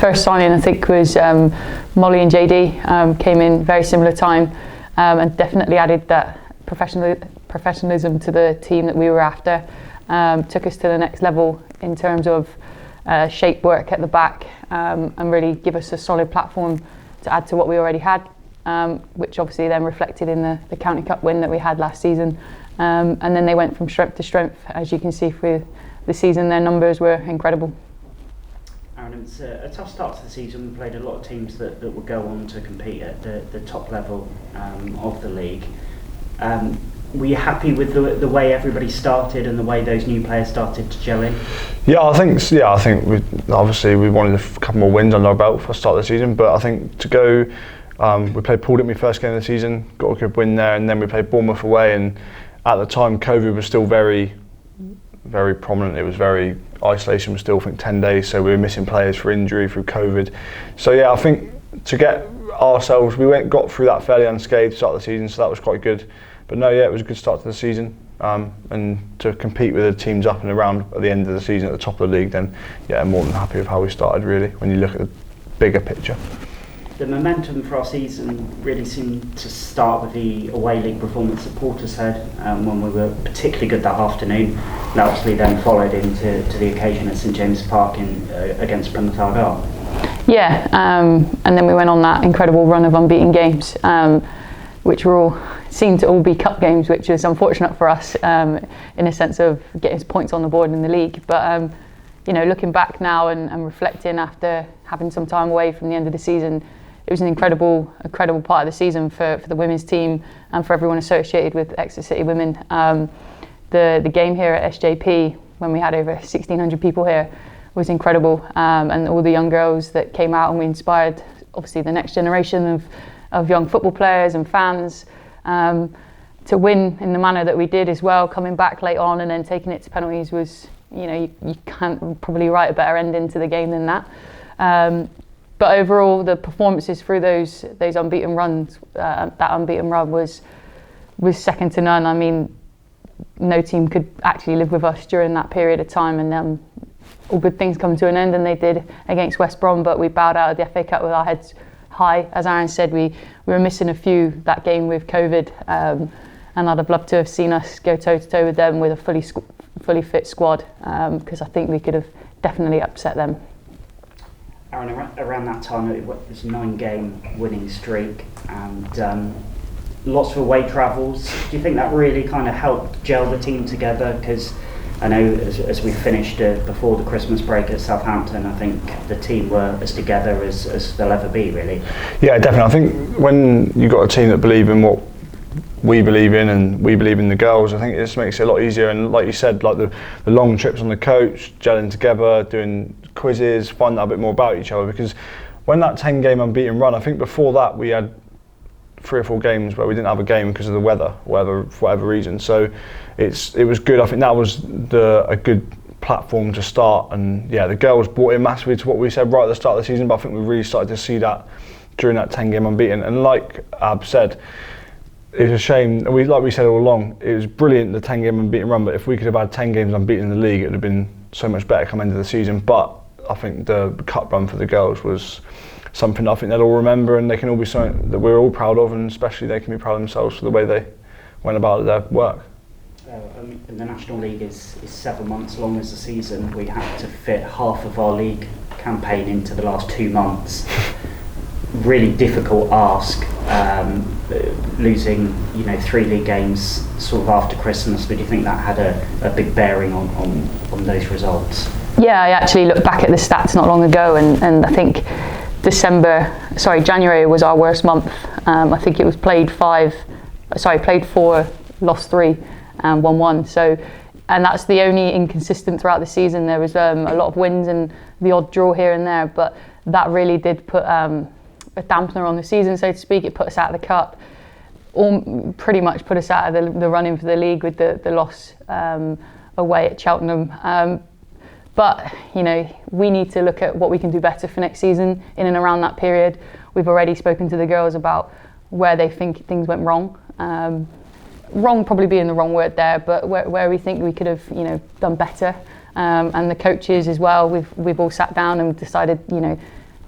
first signing, I think, was Molly and JD. Came in very similar time, and definitely added that professionalism to the team that we were after. Took us to the next level in terms of shape work at the back, and really give us a solid platform to add to what we already had, which obviously then reflected in the County Cup win that we had last season. And then they went from strength to strength. As you can see through the season, their numbers were incredible. Aaron, it's a tough start to the season. We played a lot of teams that would go on to compete at the top level of the league. Were you happy with the way everybody started and the way those new players started to gel in? Yeah, I think we wanted a couple more wins under our belt for the start of the season, but I think to go, we played Poole in my first game of the season, got a good win there, and then we played Bournemouth away, and at the time COVID was still very, very prominent. It was very, isolation was still, I think, 10 days, so we were missing players for injury through COVID. So yeah, I think to get ourselves, got through that fairly unscathed to start the season, so that was quite good. But no, yeah, it was a good start to the season, and to compete with the teams up and around at the end of the season at the top of the league, then yeah, I'm more than happy with how we started, really, when you look at the bigger picture. The momentum for our season really seemed to start with the away league performance at Portishead, when we were particularly good that afternoon. That obviously then followed into the occasion at St James's Park against Plymouth Argyle. Yeah, and then we went on that incredible run of unbeaten games, which seemed to all be cup games, which is unfortunate for us, in a sense of getting points on the board in the league. But looking back now and reflecting after having some time away from the end of the season, it was an incredible part of the season for the women's team and for everyone associated with Exeter City Women. The game here at SJP, when we had over 1,600 people here, was incredible, and all the young girls that came out, and we inspired obviously the next generation of young football players and fans to win in the manner that we did as well, coming back late on and then taking it to penalties was, you can't probably write a better ending to the game than that. But overall, the performances through those unbeaten runs, that unbeaten run was second to none. I mean, no team could actually live with us during that period of time, and all good things come to an end, and they did against West Brom, but we bowed out of the FA Cup with our heads high. As Aaron said, we were missing a few that game with COVID, and I'd have loved to have seen us go toe-to-toe with them with a fully fit squad, because I think we could have definitely upset them. Aaron, around that time it was a 9-game winning streak and lots of away travels. Do you think that really kind of helped gel the team together? Because I know as we finished before the Christmas break at Southampton, I think the team were as together as they'll ever be, really. Yeah, definitely. I think when you've got a team that believe in what we believe in and we believe in the girls, I think it just makes it a lot easier. And like you said, like the long trips on the coach, gelling together, doing quizzes, finding out a bit more about each other. Because when that 10-game unbeaten run, I think before that we had 3 or 4 games where we didn't have a game because of the weather, for whatever reason. So it was good. I think that was a good platform to start. And yeah, the girls bought in massively to what we said right at the start of the season. But I think we really started to see that during that 10-game unbeaten. And like Ab said, it's a shame. Like we said all along, it was brilliant, the 10-game unbeaten run. But if we could have had 10 games unbeaten in the league, it would have been so much better come into the season. But I think the cup run for the girls was something I think they'll all remember, and they can all be something that we're all proud of, and especially they can be proud of themselves for the way they went about their work. And the National League is 7 months long as a season. We had to fit half of our league campaign into the last 2 months. Really difficult ask, losing 3 league games sort of after Christmas. But do you think that had a big bearing on those results? Yeah, I actually looked back at the stats not long ago, and I think January was our worst month. I think it was played 4, lost 3, and won 1. So, and that's the only inconsistent throughout the season. There was a lot of wins and the odd draw here and there, but that really did put a dampener on the season, so to speak. It put us out of the cup, pretty much put us out of the run-in for the league with the loss away at Cheltenham. But we need to look at what we can do better for next season in and around that period. We've already spoken to the girls about where they think things went wrong. Wrong probably being the wrong word there, but where we think we could have done better. And the coaches as well, we've all sat down and decided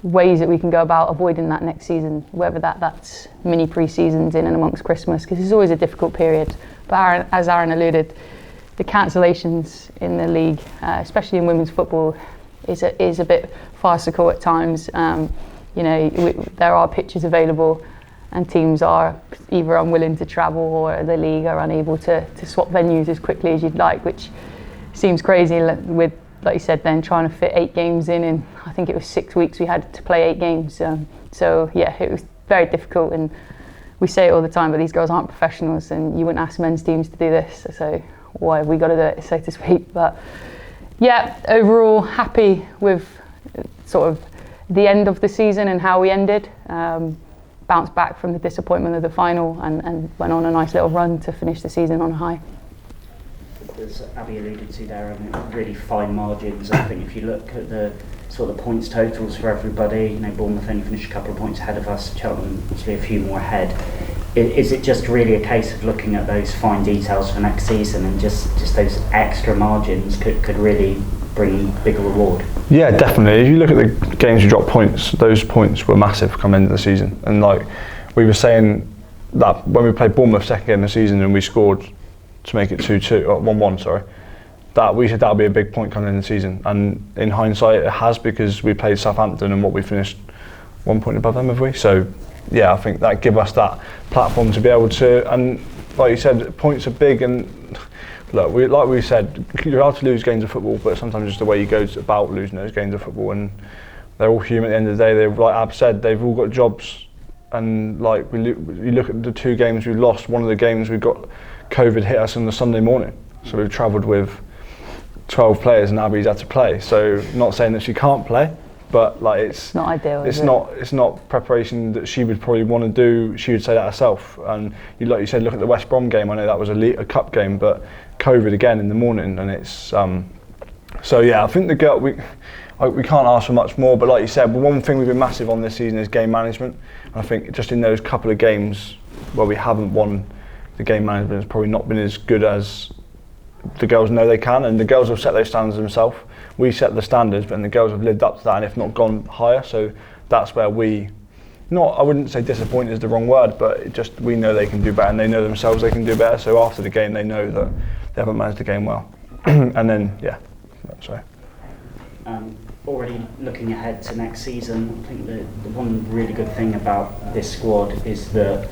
ways that we can go about avoiding that next season, whether that's mini pre-seasons in and amongst Christmas, because it's always a difficult period. But as Aaron alluded, the cancellations in the league, especially in women's football, is a bit farcical at times. There are pitches available, and teams are either unwilling to travel or the league are unable to swap venues as quickly as you'd like, which seems crazy with, like you said, then trying to fit 8 games in I think it was 6 weeks we had to play 8 games. So yeah, it was very difficult, and we say it all the time, but these girls aren't professionals, and you wouldn't ask men's teams to do this, so why have we got to do it, so to speak. But yeah, overall happy with sort of the end of the season and how we ended. Bounced back from the disappointment of the final and went on a nice little run to finish the season on a high. As Abbie alluded to there, really fine margins. I think if you look at the sort of points totals for everybody, Bournemouth only finished a couple of points ahead of us, Cheltenham actually a few more ahead. Is it just really a case of looking at those fine details for next season, and just those extra margins could really bring bigger reward? Yeah, definitely. If you look at the games we dropped points, those points were massive coming into the season. And like we were saying that when we played Bournemouth second game of the season and we scored to make it 2-2, or 1-1, sorry, that we said that would be a big point coming into the season. And in hindsight, it has, because we played Southampton and we finished 1 point above them, have we? So yeah, I think that give us that platform to be able to. And like you said, points are big, and look, like we said, you're allowed to lose games of football, but sometimes just the way you go about losing those games of football, and they're all human at the end of the day. Like Ab said, they've all got jobs, and like you look at the 2 games we lost. One of the games we got COVID hit us on the Sunday morning, so we've travelled with 12 players, and Abbie's had to play. So not saying that she can't play, but like it's not ideal. It's not preparation that she would probably want to do. She would say that herself. And like you said, look at the West Brom game. I know that was a cup game, but COVID again in the morning, and it's so yeah. I think the girl we can't ask for much more. But like you said, one thing we've been massive on this season is game management. And I think just in those couple of games where we haven't won, the game management has probably not been as good as the girls know they can, and the girls have set those standards themselves. We set the standards, but the girls have lived up to that, and if not gone higher. So that's where I wouldn't say disappointed is the wrong word, but we know they can do better, and they know themselves they can do better. So after the game, they know that they haven't managed the game well. And then, yeah, so. Already looking ahead to next season, I think the one really good thing about this squad is that,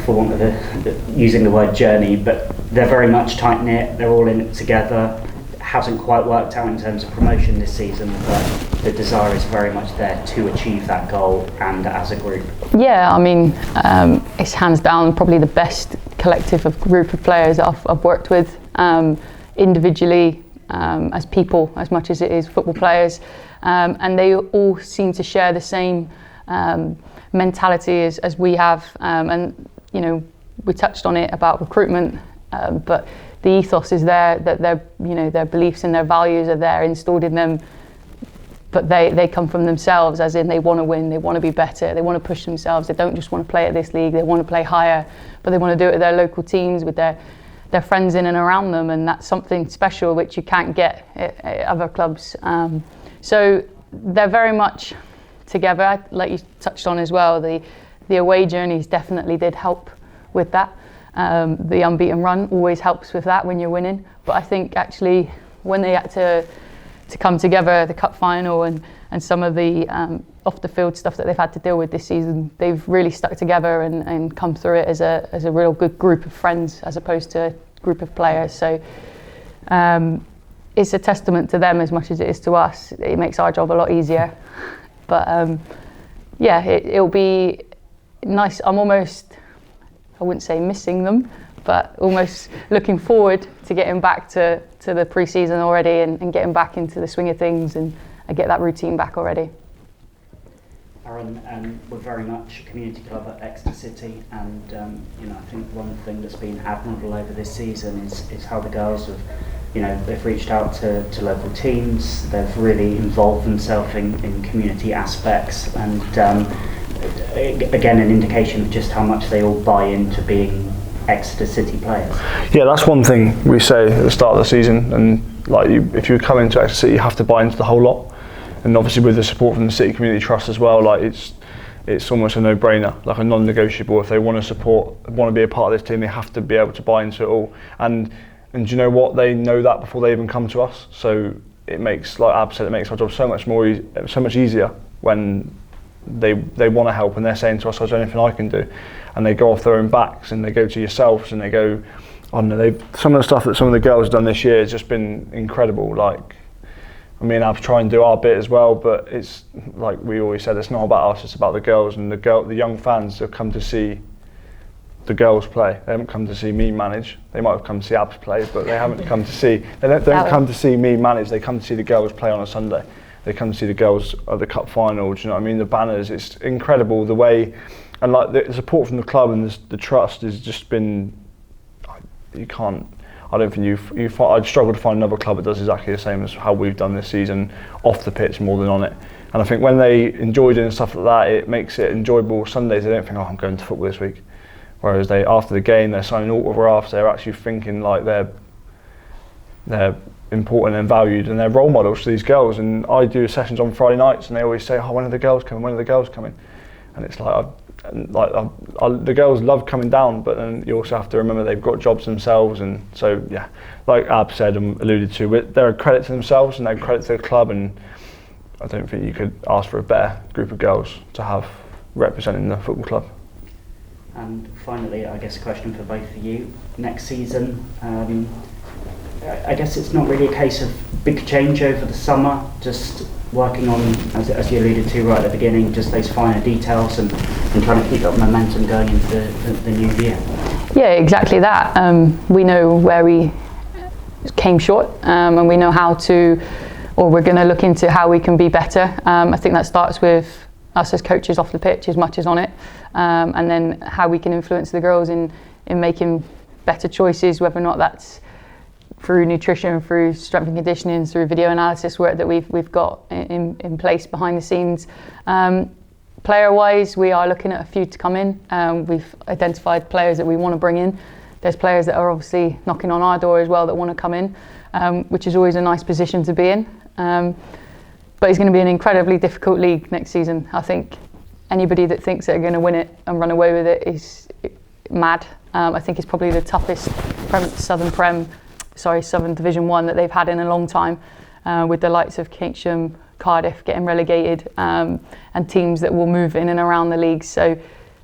for want of using the word journey, but they're very much tight-knit, they're all in it together. It hasn't quite worked out in terms of promotion this season, but the desire is very much there to achieve that goal, and as a group. Yeah, it's hands down probably the best collective of group of players I've worked with, individually, as people, as much as it is football players, and they all seem to share the same mentality as we have, and we touched on it about recruitment, but the ethos is there, that their beliefs and their values are there installed in them, but they come from themselves, as in they want to win, they want to be better, they want to push themselves. They don't just want to play at this league, they want to play higher, but they want to do it with their local teams, with their friends in and around them, and that's something special which you can't get at other clubs. So they're very much together, like you touched on as well. The away journeys definitely did help with that. The unbeaten run always helps with that when you're winning. But I think actually when they had to come together, the cup final and some of the off the field stuff that they've had to deal with this season, they've really stuck together and come through it as a real good group of friends as opposed to a group of players. So it's a testament to them as much as it is to us. It makes our job a lot easier. But it'll be nice. I'm almost, I wouldn't say missing them, but almost looking forward to getting back to the pre-season already and getting back into the swing of things and get that routine back already. Aaron, we're very much a community club at Exeter City, and I think one thing that's been admirable over this season is how the girls have, they've reached out to local teams, they've really involved themselves in community aspects, and again an indication of just how much they all buy into being Exeter City players. Yeah, that's one thing we say at the start of the season, and if you come into Exeter City, you have to buy into the whole lot. and obviously with the support from the City Community Trust as well, like it's almost a no-brainer, like a non-negotiable. If they want to be a part of this team, they have to be able to buy into it all. And do you know what? They know that before they even come to us. So it makes, like Ab said, it makes our job so much easier when they want to help and they're saying to us, "Is there anything I can do?" And they go off their own backs and they go to yourselves and they go, I don't know. Some of the stuff that some of the girls have done this year has just been incredible. Like, me and Ab try and do our bit as well, but it's like we always said, it's not about us, it's about the girls, and the young fans have come to see the girls play. They haven't come to see me manage. They might have come to see Abs play, but they haven't come to see. They don't come to see me manage. They come to see the girls play on a Sunday. They come to see the girls at the cup final. Do you know what I mean? The banners. It's incredible the way, and like the support from the club and the trust has just been. You can't. I don't think I'd struggle to find another club that does exactly the same as how we've done this season, off the pitch more than on it. And I think when they enjoy doing stuff like that, it makes it enjoyable. Sundays they don't think, "Oh, I'm going to football this week." Whereas they, after the game, they're signing autographs. They're actually thinking like they're important and valued, and they're role models to these girls. And I do sessions on Friday nights, and they always say, "Oh, when are the girls coming? When are the girls coming?" And it's like, the girls love coming down, but then you also have to remember they've got jobs themselves. And so, yeah, like Ab said and alluded to, they're a credit to themselves and they're a credit to the club. And I don't think you could ask for a better group of girls to have representing the football club. And finally, I guess a question for both of you. Next season, I guess it's not really a case of big change over the summer, just working on, as you alluded to right at the beginning, just those finer details and trying to keep that momentum going into the new year. Yeah, exactly that. We know where we came short, and we know we're going to look into how we can be better. I think that starts with us as coaches off the pitch as much as on it, and then how we can influence the girls in making better choices, whether or not that's through nutrition, through strength and conditioning, through video analysis work that we've got in place behind the scenes. Player-wise, we are looking at a few to come in. We've identified players that we want to bring in. There's players that are obviously knocking on our door as well that want to come in, which is always a nice position to be in. But it's going to be an incredibly difficult league next season. I think anybody that thinks they're going to win it and run away with it is mad. I think it's probably the toughest Southern Division 1 that they've had in a long time, with the likes of Keynsham, Cardiff getting relegated, and teams that will move in and around the league. So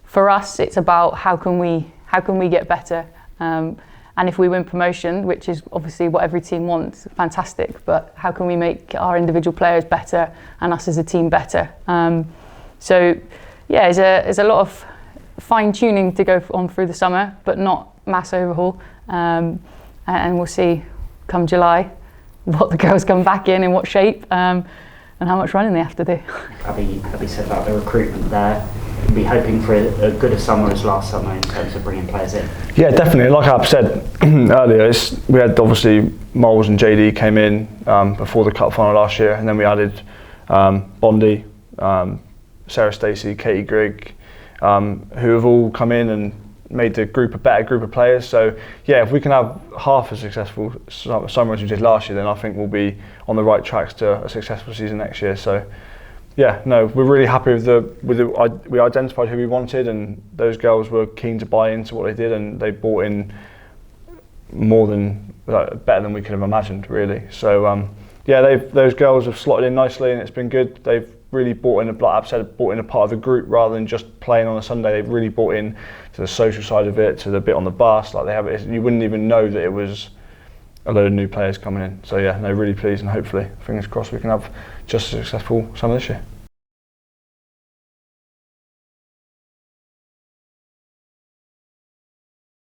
for us, it's about how can we get better, and if we win promotion, which is obviously what every team wants, fantastic, but how can we make our individual players better and us as a team better? So yeah, there's a lot of fine tuning to go on through the summer, but not mass overhaul. And we'll see come July what the girls come back in what shape, and how much running they have to do. Abbie said about the recruitment there. We'll be hoping for a good a summer as last summer in terms of bringing players in. Yeah, definitely. Like Ab said earlier, we had obviously Moles and JD came in before the cup final last year, and then we added Bondi, Sarah Stacey, Katie Grigg, who have all come in and made the group a better group of players. So yeah, if we can have half as successful summer as we did last year, then I think we'll be on the right tracks to a successful season next year. So yeah, no, we're really happy we identified who we wanted, and those girls were keen to buy into what they did, and they bought in better than we could have imagined, really. So yeah, those girls have slotted in nicely, and it's been good. They've really bought in, like Ab said, bought in a part of the group rather than just playing on a Sunday. They've really bought in to the social side of it, to the bit on the bus. Like they have it, you wouldn't even know that it was a load of new players coming in. So yeah, no, really pleased, and hopefully, fingers crossed, we can have just a successful summer this year.